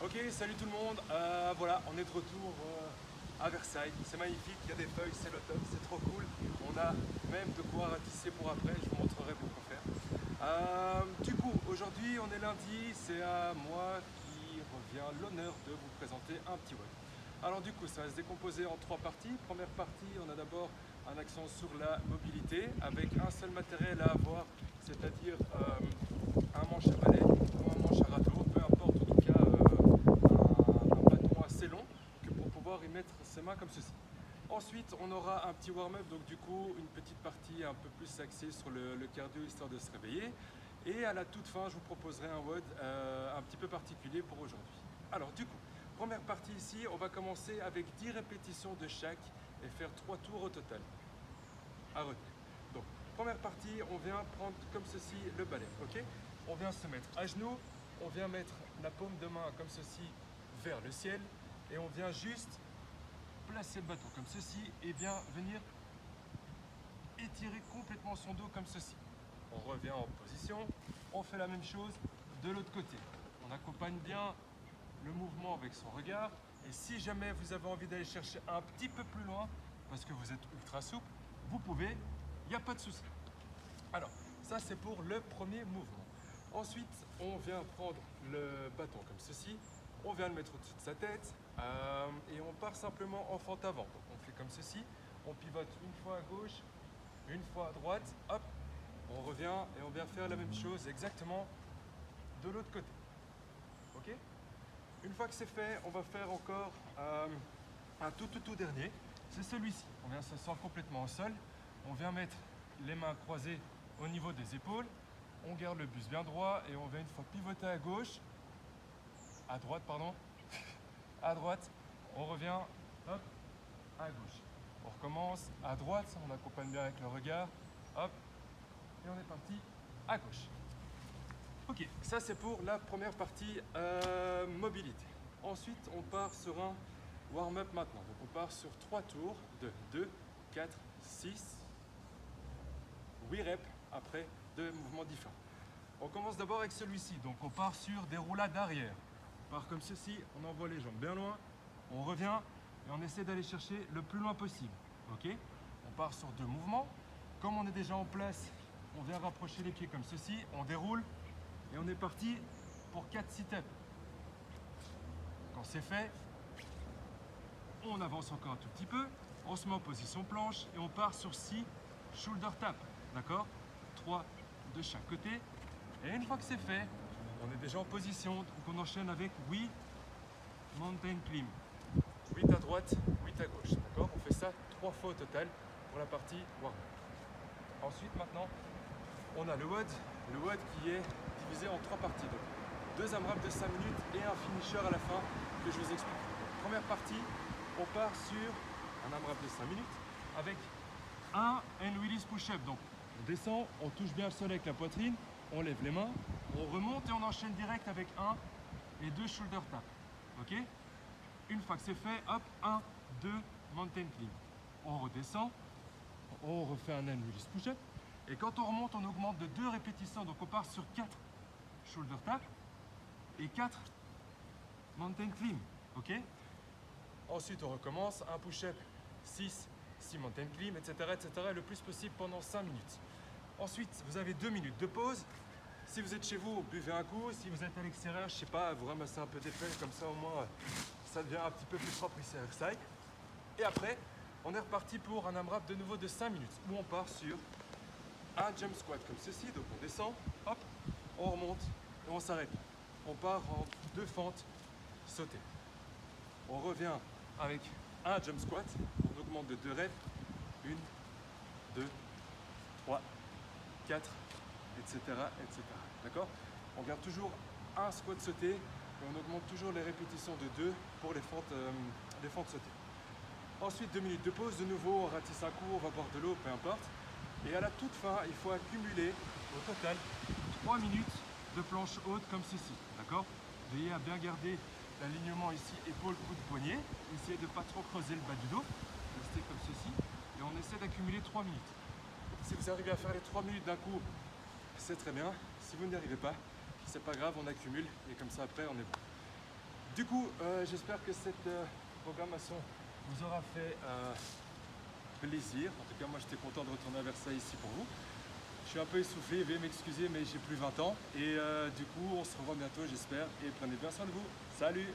Ok, salut tout le monde. Voilà, on est de retour à Versailles. C'est magnifique, il y a des feuilles, c'est l'automne, c'est trop cool. On a même de quoi ratisser pour après, je vous montrerai pourquoi faire. Du coup, aujourd'hui, on est lundi, c'est à moi qui revient l'honneur de vous présenter un petit web. Alors du coup, ça va se décomposer en trois parties. Première partie, on a d'abord un accent sur la mobilité avec un seul matériel à avoir, c'est-à-dire un manche à balai ou un manche à râteau, peu importe en tout cas un bâton assez long que pour pouvoir y mettre ses mains comme ceci. Ensuite, on aura un petit warm-up, donc du coup une petite partie un peu plus axée sur le cardio histoire de se réveiller. Et à la toute fin, je vous proposerai un WOD un petit peu particulier pour aujourd'hui. Alors du coup, première partie ici, on va commencer avec 10 répétitions de chaque et faire 3 tours au total. À retenir. Donc, première partie, on vient prendre comme ceci le balai, ok? On vient se mettre à genoux, on vient mettre la paume de main comme ceci vers le ciel et on vient juste placer le bâton comme ceci et bien venir étirer complètement son dos comme ceci. On revient en position, on fait la même chose de l'autre côté. On accompagne bien le mouvement avec son regard et si jamais vous avez envie d'aller chercher un petit peu plus loin parce que vous êtes ultra souple, vous pouvez, il n'y a pas de souci. Alors, ça c'est pour le premier mouvement. Ensuite, on vient prendre le bâton comme ceci, on vient le mettre au-dessus de sa tête et on part simplement en fente avant. Donc on fait comme ceci, on pivote une fois à gauche, une fois à droite, hop, on revient et on vient faire la même chose exactement de l'autre côté. Ok? Une fois que c'est fait, on va faire encore un tout dernier. C'est celui-ci. On vient s'asseoir complètement au sol. On vient mettre les mains croisées au niveau des épaules. On garde le buste bien droit et on vient une fois pivoter à gauche, à droite pardon, à droite. On revient, hop, à gauche. On recommence à droite, on accompagne bien avec le regard, hop, et on est parti à gauche. Ok, ça c'est pour la première partie mobilité. Ensuite, on part sur un warm-up maintenant. Donc on part sur 3 tours de 2, 4, 6, 8 reps après 2 mouvements différents. On commence d'abord avec celui-ci. Donc on part sur des roulades arrière. On part comme ceci, on envoie les jambes bien loin, on revient et on essaie d'aller chercher le plus loin possible. Ok? On part sur 2 mouvements. Comme on est déjà en place, on vient rapprocher les pieds comme ceci, on déroule et on est parti pour 4 sit-ups. Quand c'est fait, on avance encore un tout petit peu, on se met en position planche et on part sur 6 shoulder tap, d'accord? 3 de chaque côté. Et une fois que c'est fait, on est déjà en position, donc on enchaîne avec 8 mountain climb. 8 à droite, 8 à gauche, d'accord? On fait ça 3 fois au total pour la partie warm-up. Ensuite, maintenant, on a le WOD qui est divisé en 3 parties. Donc, 2 AMRAP de 5 minutes et un finisher à la fin que je vous explique. Première partie, on part sur un AMRAP de 5 minutes avec un hand release push-up. Donc on descend, on touche bien le sol avec la poitrine, on lève les mains, on remonte et on enchaîne direct avec 1 et 2 shoulder tap. Ok? Une fois que c'est fait, hop, 1, 2, mountain climb. On redescend, on refait un hand release push-up. Et quand on remonte, on augmente de 2 répétitions. Donc on part sur 4 shoulder tap et 4 mountain climb. Ok? Ensuite, on recommence. Un push-up, 6 mountain climb, etc., etc. Le plus possible pendant 5 minutes. Ensuite, vous avez 2 minutes de pause. Si vous êtes chez vous, buvez un coup. Si vous êtes à l'extérieur, je sais pas, vous ramassez un peu des feuilles. Comme ça, au moins, ça devient un petit peu plus propre ici à Versailles. Et après, on est reparti pour un AMRAP de nouveau de 5 minutes où on part sur un jump squat comme ceci. Donc on descend, hop, on remonte et on s'arrête. On part en 2 fentes sautées. On revient avec un jump squat, on augmente de 2 reps, 1, 2, 3, 4, etc. etc. D'accord? On garde toujours un squat sauté et on augmente toujours les répétitions de 2 pour les fentes sautées. Ensuite, 2 minutes de pause, de nouveau on ratisse un coup, on va boire de l'eau, peu importe. Et à la toute fin, il faut accumuler au total 3 minutes de planche haute comme ceci. D'accord? Veillez à bien garder l'alignement ici, épaule, coude, poignet. Essayez de ne pas trop creuser le bas du dos. Restez comme ceci. Et on essaie d'accumuler 3 minutes. Si vous arrivez à faire les 3 minutes d'un coup, c'est très bien. Si vous n'y arrivez pas, c'est pas grave, on accumule. Et comme ça, après, on est bon. Du coup, j'espère que cette programmation vous aura fait plaisir. En tout cas, moi, j'étais content de retourner à Versailles ici pour vous. Je suis un peu essoufflé, veuillez m'excuser, mais j'ai plus 20 ans. Et du coup, on se revoit bientôt, j'espère. Et prenez bien soin de vous. Salut!